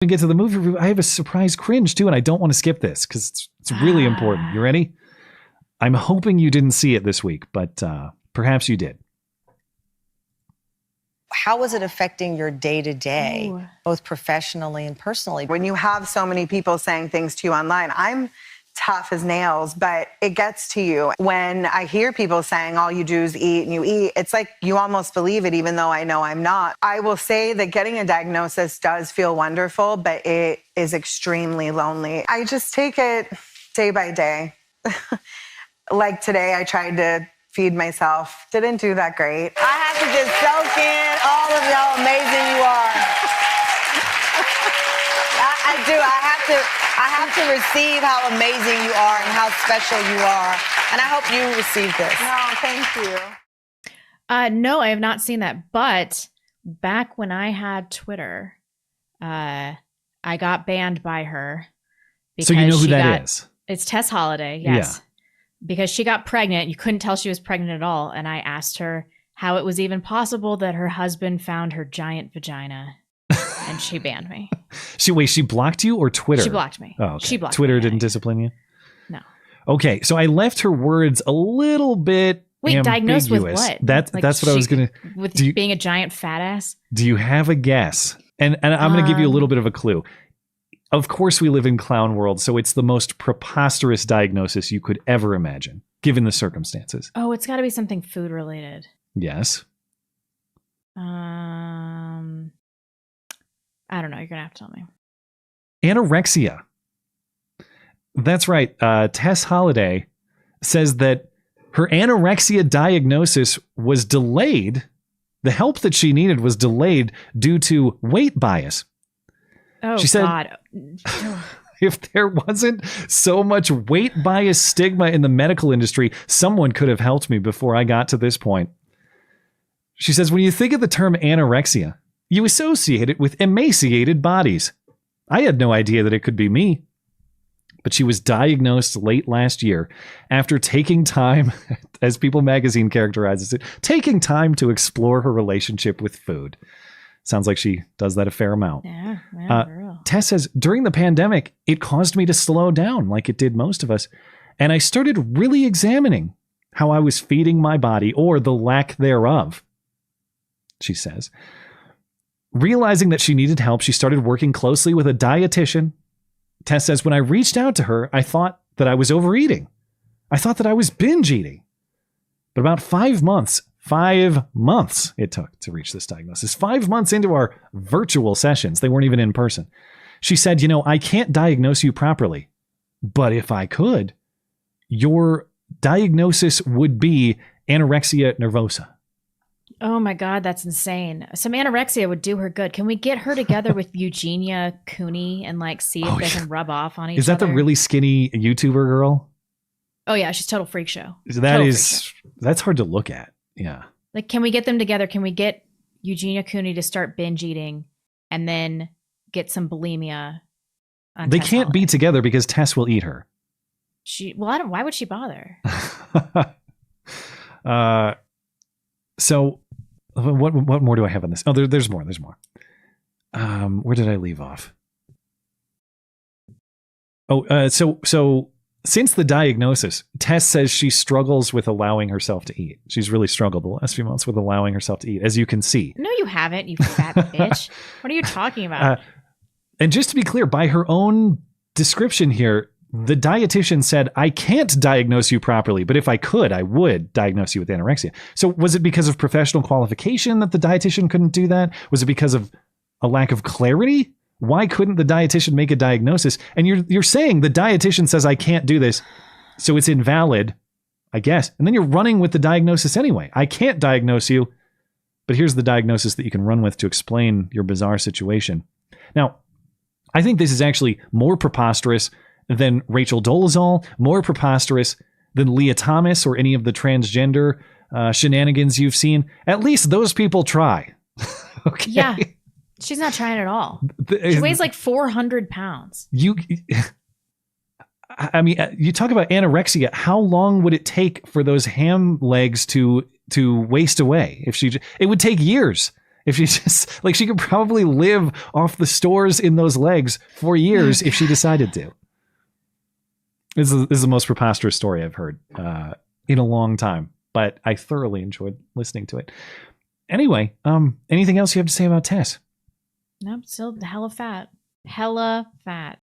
We get to the movie review. I have a surprise cringe too, and I don't want to skip this because it's really important. You ready? I'm hoping you didn't see it this week, but perhaps you did. How was it affecting your day-to-day, both professionally and personally? When you have so many people saying things to you online, I'm tough as nails, but it gets to you. When I hear people saying all you do is eat and you eat, it's like you almost believe it, even though I know I'm not. I will say that getting a diagnosis does feel wonderful, but it is extremely lonely. I just take it day by day. Like today, I tried to feed myself. Didn't do that great. I have to just soak in all of how amazing you are. I do. I have to receive how amazing you are and how special you are. And I hope you receive this. No, thank you. No, I have not seen that. But back when I had Twitter, I got banned by her. So you know who that is? It's Tess Holliday, yes. Yeah. Because she got pregnant. You couldn't tell she was pregnant at all. And I asked her how it was even possible that her husband found her giant vagina. And she banned me. She blocked you or Twitter? She blocked me. Oh, okay. She blocked Twitter me. didn't discipline you? No. Okay, so I left her words a little bit ambiguous. Diagnosed with what? That's what I was going to... With being a giant fat ass? Do you have a guess? And I'm going to give you a little bit of a clue. Of course, we live in clown world, so it's the most preposterous diagnosis you could ever imagine, given the circumstances. Oh, it's got to be something food related. Yes. I don't know. You're going to have to tell me. Anorexia. That's right. Tess Holliday says that her anorexia diagnosis was delayed. The help that she needed was delayed due to weight bias. Oh, she said, God. If there wasn't so much weight bias stigma in the medical industry, someone could have helped me before I got to this point. She says, when you think of the term anorexia, you associate it with emaciated bodies. I had no idea that it could be me. But she was diagnosed late last year after taking time, as People magazine characterizes it, taking time to explore her relationship with food. Sounds like she does that a fair amount. Yeah, for real. Tess says, during the pandemic, it caused me to slow down like it did most of us. And I started really examining how I was feeding my body or the lack thereof, she says. Realizing that she needed help, she started working closely with a dietitian. Tess says, when I reached out to her, I thought that I was overeating. I thought that I was binge eating. But about 5 months it took to reach this diagnosis. 5 months into our virtual sessions, they weren't even in person. She said, I can't diagnose you properly, but if I could, your diagnosis would be anorexia nervosa. Oh my God, that's insane. Some anorexia would do her good. Can we get her together with Eugenia Cooney and see if they can rub off on each other? Is that the really skinny YouTuber girl? Oh yeah, she's total freak show. That's hard to look at. Yeah. Can we get them together? Can we get Eugenia Cooney to start binge eating and then get some bulimia on They Tess can't Holliday? be together because Tess will eat her. Why would she bother? So what more do I have on this? Oh, there's more. Where did I leave off? So since the diagnosis, Tess says she struggles with allowing herself to eat. She's really struggled the last few months with allowing herself to eat, as you can see. No, you haven't, you fat bitch. What are you talking about? And just to be clear, by her own description here, the dietitian said, I can't diagnose you properly, but if I could, I would diagnose you with anorexia. So was it because of professional qualification that the dietitian couldn't do that? Was it because of a lack of clarity? Why couldn't the dietitian make a diagnosis? And you're saying the dietitian says I can't do this, so it's invalid, I guess. And then you're running with the diagnosis anyway. I can't diagnose you, but here's the diagnosis that you can run with to explain your bizarre situation. Now, I think this is actually more preposterous than Rachel Dolezal, more preposterous than Leah Thomas or any of the transgender shenanigans you've seen. At least those people try. Okay. Yeah. She's not trying at all. She weighs 400 pounds. You talk about anorexia. How long would it take for those ham legs to waste away? It would take years. If she just like, she could probably live off the stores in those legs for years if she decided to. This is the most preposterous story I've heard in a long time, but I thoroughly enjoyed listening to it. Anyway, anything else you have to say about Tess? Nope, still hella fat. Hella fat.